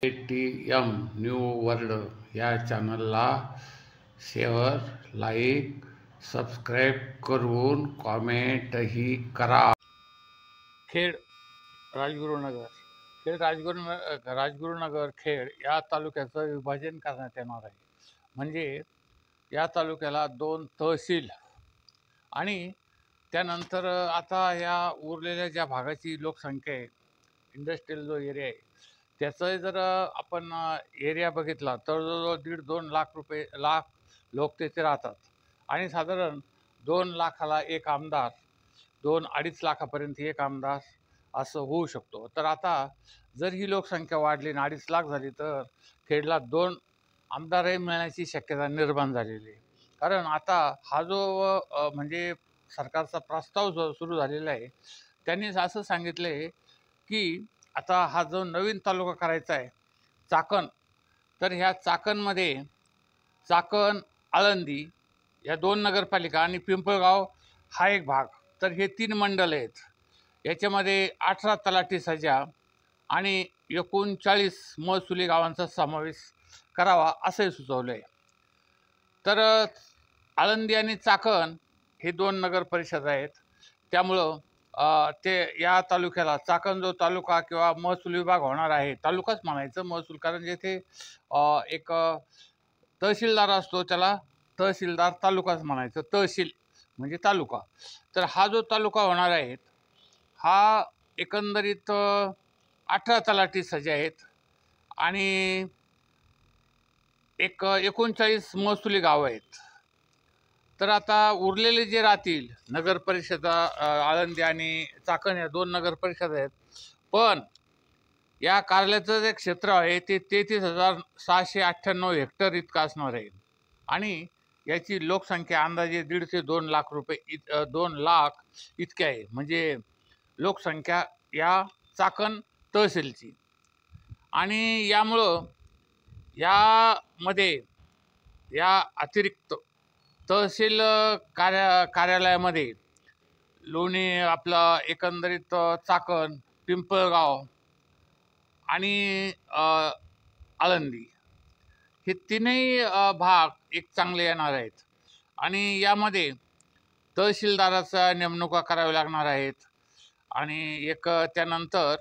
ATM new world या चॅनलला share, like, subscribe करून कॉमेंटही करा. खेड राजगुरुनगर राजगुरुनगर खेड या तालुक्याचं विभाजन करण्यात येणार आहे. म्हणजे या तालुक्याला 2 तहसील आणि त्यानंतर आता या उरलेल्या ज्या भागाची लोकसंख्या आहे, इंडस्ट्रियल जो एरिया आहे, त्याचं जर आपण एरिया बघितला तर जवळजवळ 1.5-2 लाख लोक तेथे राहतात आणि साधारण 2 लाखाला एक आमदार, 2-2.5 लाखापर्यंत एक आमदार असं होऊ शकतो. तर आता जर ही लोकसंख्या वाढली आणि 2.5 लाख झाली तर खेडला 2 आमदारही मिळण्याची शक्यता निर्माण झालेली आहे. कारण आता हा जो म्हणजे सरकारचा प्रस्ताव जो सुरू झालेला आहे, त्यांनी असं सांगितलं आहे की आता हा जो नवीन तालुका करायचा आहे चाकण, तर ह्या चाकणमध्ये चाकण, आळंदी या 2 नगरपालिका आणि पिंपळगाव हा एक भाग, तर हे 3 मंडल आहेत. याच्यामध्ये 18 तलाठी सजा आणि 39 महसुली गावांचा समावेश करावा असंही सुचवलं आहे. तर आळंदी आणि चाकण हे 2 नगर परिषद आहेत. त्यामुळं ते या तालुक्याला चाकण जो तालुका किंवा महसूल विभाग होणार आहे, तालुकाच म्हणायचं महसूल, कारण जेथे एक तहसीलदार असतो त्याला तहसीलदार तालुकाच म्हणायचं, तहसील म्हणजे तालुका. तर हा जो तालुका होणार आहे हा एकंदरीत 18 तलाठी सजा आहेत आणि 39 महसुली गाव आहेत. तर आता उरलेले जे राहतील नगर परिषद आळंदी आणि चाकण या 2 नगर परिषद आहेत, पण या कार्यालयाचं जे क्षेत्र आहे ते 33,698 हेक्टर इतकं असणार आहे आणि याची लोकसंख्या अंदाजे 1.5 ते 2 लाख 2 लाख इतकी आहे. म्हणजे लोकसंख्या या चाकण तहसीलची. आणि यामुळं यामध्ये या अतिरिक्त तहसील कार्यालयामध्ये लोणी, आपला एकंदरीत चाकण, पिंपळगाव आणि आळंदी हे 3ही भाग एक चांगले येणार आहेत. आणि यामध्ये तहसीलदाराचा नेमणुका कराव्या लागणार आहेत. आणि त्यानंतर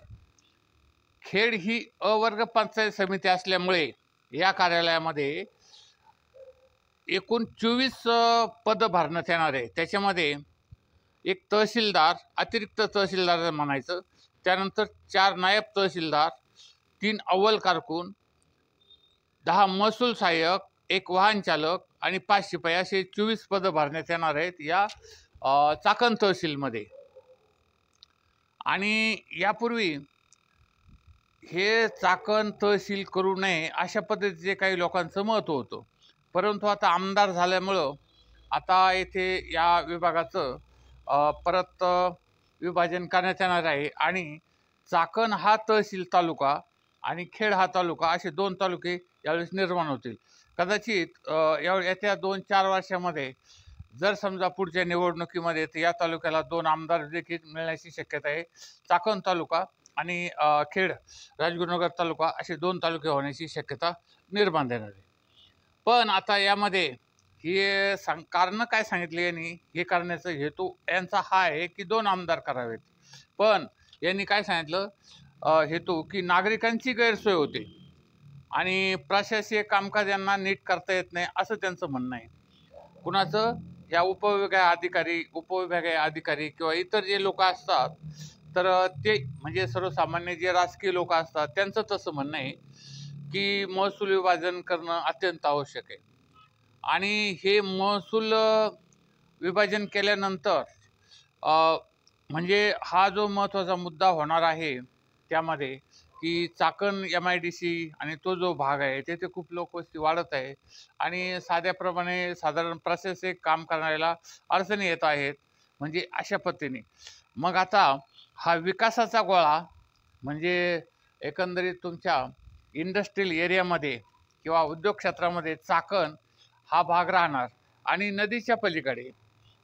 खेड ही अवर्ग पंचायत समिती असल्यामुळे या कार्यालयामध्ये एकूण 24 पदं भरण्यात येणार आहे. त्याच्यामध्ये एक तहसीलदार, अतिरिक्त तहसीलदार म्हणायचं, त्यानंतर 4 नायब तहसीलदार, 3 अव्वल कारकून, 10 महसूल सहाय्यक, 1 वाहन चालक आणि 5 शिपाई असे 24 पदं भरण्यात येणार आहेत या चाकण तहसीलमध्ये. आणि यापूर्वी हे चाकण तहसील करू नये अशा पद्धतीचे काही लोकांचं मत होतं, परंतु आता आमदार झाल्यामुळं आता येथे या विभागाचं परत विभाजन करण्यात येणार आहे आणि चाकण हा तहसील तालुका आणि खेड हा तालुका असे 2 तालुके यावेळेस निर्माण होतील. कदाचित येत्या 2-4 वर्षामध्ये जर समजा पुढच्या निवडणुकीमध्ये तर या तालुक्याला 2 आमदार देखील मिळण्याची शक्यता आहे. चाकण तालुका आणि खेड राजगुरुनगर तालुका असे 2 तालुके होण्याची शक्यता निर्माण देणार आहे. पण आता यामध्ये हे कारणं काय सांगितली यांनी, हे करण्याचा हेतू यांचा हा आहे की 2 आमदार करावेत. पण यांनी काय सांगितलं हेतू की नागरिकांची गैरसोय होते आणि प्रशासकीय कामकाज यांना नीट करता येत नाही असं त्यांचं म्हणणं आहे. कुणाचं? या उपविभागीय अधिकारी किंवा इतर जे लोक असतात तर ते म्हणजे सर्वसामान्य जे राजकीय लोक असतात त्यांचं तसं म्हणणं आहे की महसूल विभाजन करणं अत्यंत आवश्यक आहे. आणि हे महसूल विभाजन केल्यानंतर म्हणजे हा जो महत्त्वाचा मुद्दा होणार आहे त्यामध्ये की चाकण MIDC आणि तो जो भाग आहे तेथे खूप लोकवस्ती वाढत आहे आणि साध्याप्रमाणे साधारण प्रशासकीय काम करण्याला अडचणी येत आहेत. म्हणजे अशा पद्धतीने मग आता हा विकासाचा गोळा म्हणजे एकंदरीत तुमच्या इंडस्ट्रियल एरियामध्ये किंवा उद्योग क्षेत्रामध्ये चाकण हा भाग राहणार आणि नदीच्या पलीकडे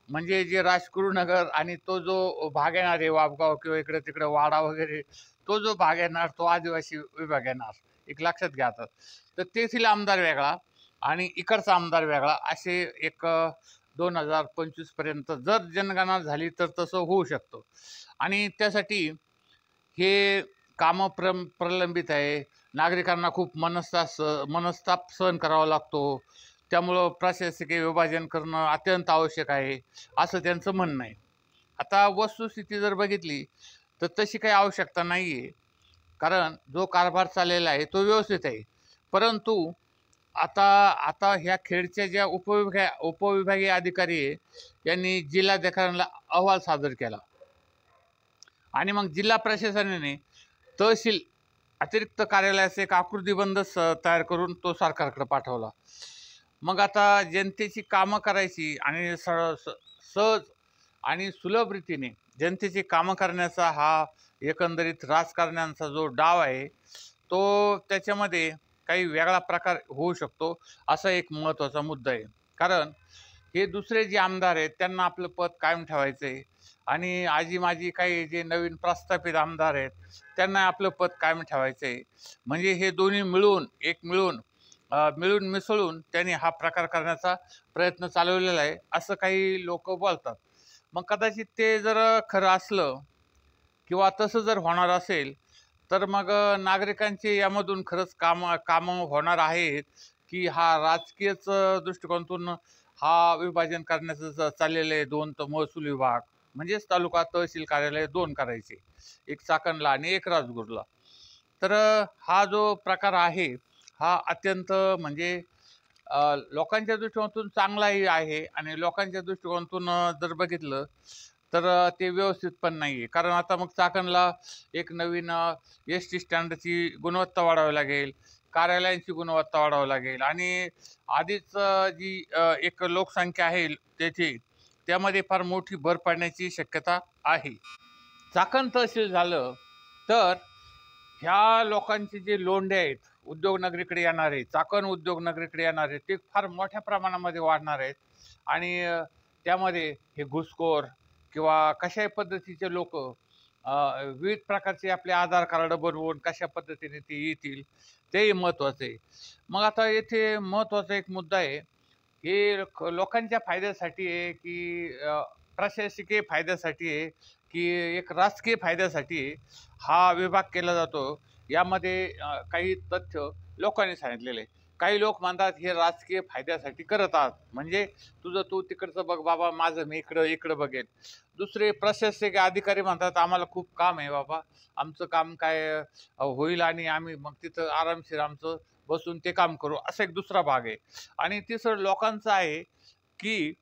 म्हणजे जे राजगुरुनगर आणि तो जो भाग येणार आहे वाबगाव किंवा इकडे तिकडे वाडा वगैरे, तो जो भाग येणार तो आदिवासी विभाग येणार. एक लक्षात घ्या आता. तर तेथील आमदार वेगळा आणि इकडचा आमदार वेगळा असे एक 2025 पर्यंत जर जनगणना झाली तर तसं होऊ शकतं. आणि त्यासाठी हे कामं प्रलंबित आहे. नागरिकांना खूप मनस्ताप सहन करावा लागतो. त्यामुळं प्रशासकीय विभाजन करणं अत्यंत आवश्यक आहे, असं त्यांचं म्हणणं आहे. आता वस्तुस्थिती जर बघितली तर तशी काही आवश्यकता नाही आहे. कारण जो कारभार चाललेला आहे तो व्यवस्थित आहे. परंतु आता आता ह्या खेडच्या ज्या उपविभागीय अधिकारी आहे यांनी जिल्हाधिकाऱ्यांना अहवाल सादर केला आणि मग जिल्हा प्रशासनाने तहसील अतिरिक्त कार्यालयाचा एक आकृतीबंध तयार करून तो सरकारकडे पाठवला. मग आता जनतेची कामं करायची आणि सहज आणि सुलभ रीतीने जनतेची कामं करण्याचा हा एकंदरीत राजकारण्यांचा जो डाव आहे तो त्याच्यामध्ये काही वेगळा प्रकार होऊ शकतो, असा एक महत्त्वाचा मुद्दा आहे. कारण हे दुसरे जे आमदार आहेत त्यांना आपलं पद कायम ठेवायचं आहे आणि आजी काही जे नवीन प्रस्थापित आमदार आहेत त्यांना आपलं पद कायम ठेवायचं आहे. म्हणजे हे दोन्ही मिळून मिसळून त्यांनी हा प्रकार करण्याचा प्रयत्न चालवलेला आहे, असं काही लोक बोलतात. मग कदाचित ते जर खरं असलं किंवा तसं जर होणार असेल तर मग नागरिकांचे यामधून खरंच कामं होणार आहेत की हा राजकीयच दृष्टिकोनातून हा विभाजन करण्याचं चाललेलं आहे. 2 महसूल विभाग म्हणजेच तालुका तहसील कार्यालय 2 करायचे, एक चाकणला आणि एक राजगुरला. तर हा जो प्रकार आहे हा अत्यंत म्हणजे लोकांच्या दृष्टिकोनातून चांगलाही आहे आणि लोकांच्या दृष्टिकोनातून जर बघितलं तर ते व्यवस्थित पण नाही आहे. कारण आता मग चाकणला एक नवीन ST स्टँडची गुणवत्ता वाढवावी लागेल, कार्यालयांची गुणवत्ता वाढवावी लागेल आणि आधीच जी एक लोकसंख्या आहे त्यामध्ये फार मोठी भर पडण्याची शक्यता आहे. चाकण तहसील झालं तर ह्या लोकांचे जे लोंढे आहेत उद्योगनगरीकडे येणारे, चाकण उद्योगनगरीकडे येणारे ते फार मोठ्या प्रमाणामध्ये वाढणार आहेत आणि त्यामध्ये हे घुसखोर किंवा कशाही पद्धतीचे लोक विविध प्रकारचे आपले आधार कार्ड बनवून कशा पद्धतीने ते येतील तेही महत्त्वाचं आहे. मग आता येथे महत्त्वाचा एक मुद्दा आहे, हे लोकांच्या फायद्यासाठी आहे की प्रशासकीय फायद्यासाठी आहे की एक राजकीय फायद्यासाठी हा विभाग केला जातो. यामध्ये काही तथ्य लोकांनी सांगितलेले आहे. काही लोक म्हणतात हे राजकीय फायद्यासाठी करत आहात, म्हणजे तुझं तू तिकडचं बघ बाबा, माझं मी इकडं बघेन. दुसरे प्रशासकीय अधिकारी म्हणतात आम्हाला खूप काम आहे बाबा, आमचं काम काय होईल आणि आम्ही मग तिथं आरामशीर आमचं बसून ते काम करू, असा एक दुसरा भाग आहे. आणि तिसरं लोकांचं आहे की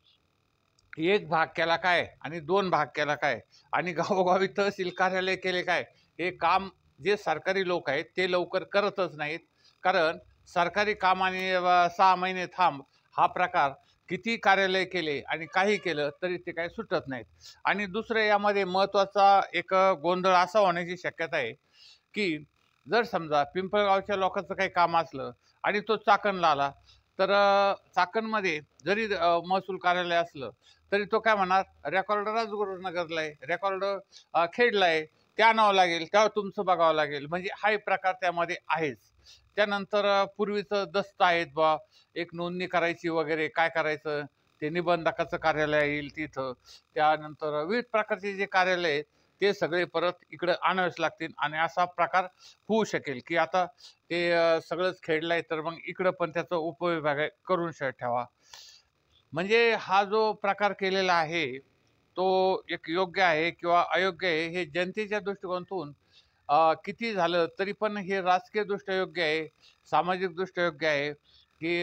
एक भाग केला काय आणि 2 भाग केला काय आणि गावोगावी तहसील कार्यालय केले काय. हे काम जे सरकारी लोक आहेत ते लवकर करतच नाहीत. कारण सरकारी कामाने 6 महिने थांब हा प्रकार किती कार्यालय केले आणि काही केलं तरी ते काही सुटत नाहीत. आणि दुसरं यामध्ये महत्त्वाचा एक गोंधळ असा होण्याची शक्यता आहे की जर समजा पिंपळगावच्या लोकांचं काही काम असलं आणि तो चाकणला आला तर चाकणमध्ये जरी महसूल कार्यालय असलं तरी तो काय म्हणणार, रेकॉर्ड राजगुरुनगरला आहे, रेकॉर्ड खेडला आहे, ते आणावं लागेल, तेव्हा तुमचं बघावं लागेल. म्हणजे हाही प्रकार त्यामध्ये आहेच. त्यानंतर पूर्वीचं दस्त आहेत बा, एक नोंदणी करायची वगैरे, काय करायचं ते निबंधकाचं कार्यालय येईल तिथं. त्यानंतर विविध प्रकारचे जे कार्यालय आहेत ते सगळे परत इकडं आणावेच लागतील आणि असा प्रकार होऊ शकेल की आता ते सगळंच खेडलं आहे तर मग इकडं पण त्याचा उपविभाग करून ठेवा. म्हणजे हा जो प्रकार केलेला आहे तो एक योग्य आहे किंवा अयोग्य आहे हे जनतेच्या दृष्टिकोनातून किती झालं तरी पण हे राजकीय दृष्ट्या योग्य आहे, सामाजिक दृष्ट्या योग्य आहे की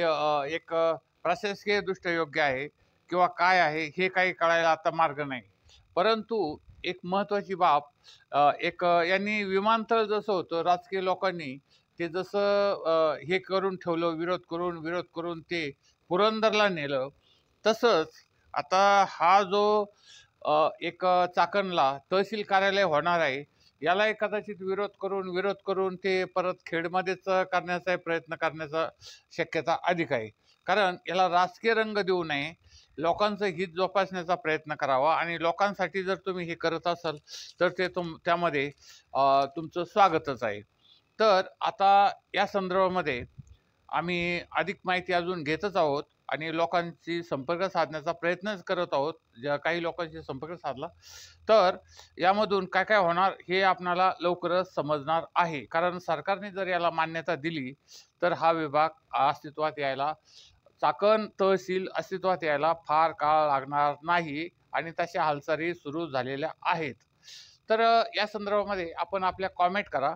एक प्रशासकीय दृष्ट्या योग्य आहे किंवा काय आहे हे काही कळायला आता मार्ग नाही. परंतु एक महत्त्वाची बाब, एक यांनी विमानतळ जसं होतं राजकीय लोकांनी ते जसं हे करून ठेवलं, विरोध करून ते पुरंदरला नेलं, तसंच आता हा जो एक चाकणला तहसील कार्यालय होणार आहे यालाही कदाचित विरोध करून ते परत खेडमध्येच करण्याचा प्रयत्न करण्याचा शक्यता अधिक आहे. कारण याला राजकीय रंग देऊ नये, लोकांचं हित जोपासण्याचा प्रयत्न करावा आणि लोकांसाठी जर तुम्ही हे करत असाल तर ते त्यामध्ये तुमचं स्वागतच आहे. तर आता या संदर्भामध्ये आम्ही अधिक माहिती अजून घेतच आहोत आणि लोकांशी संपर्क साधण्याचा प्रयत्नच करत आहोत. ज्या काही लोकांशी संपर्क साधला, तर यामधून काय काय होणार हे आपणाला लवकरच समजणार आहे. कारण सरकारने जर याला मान्यता दिली तर हा विभाग अस्तित्वात यायला, चाकण तहसील अस्तित्वात यायला फार काळ लागणार नाही आणि तशा हालचाली सुरू झालेल्या आहेत. तर या संदर्भामध्ये आपण आपल्या कॉमेंट करा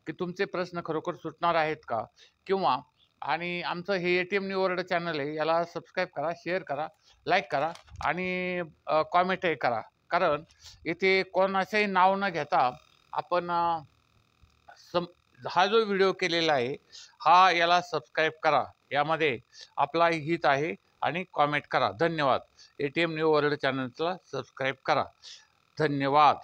की तुमचे प्रश्न खरोखर सुटणार आहेत का? किंवा आणि आमचं हे एटीएम न्यू वर्ल्ड चॅनल आहे, याला सबस्क्राईब करा, शेअर करा, लाईक करा आणि कॉमेंटही करा. कारण इथे कोणाचंही नाव न घेता आपण हा जो व्हिडिओ केलेला आहे हा याला सबस्क्राईब करा, यामध्ये आपला हित आहे आणि कॉमेंट करा. धन्यवाद. एटीएम न्यू वर्ल्ड चॅनलला सबस्क्राईब करा. धन्यवाद.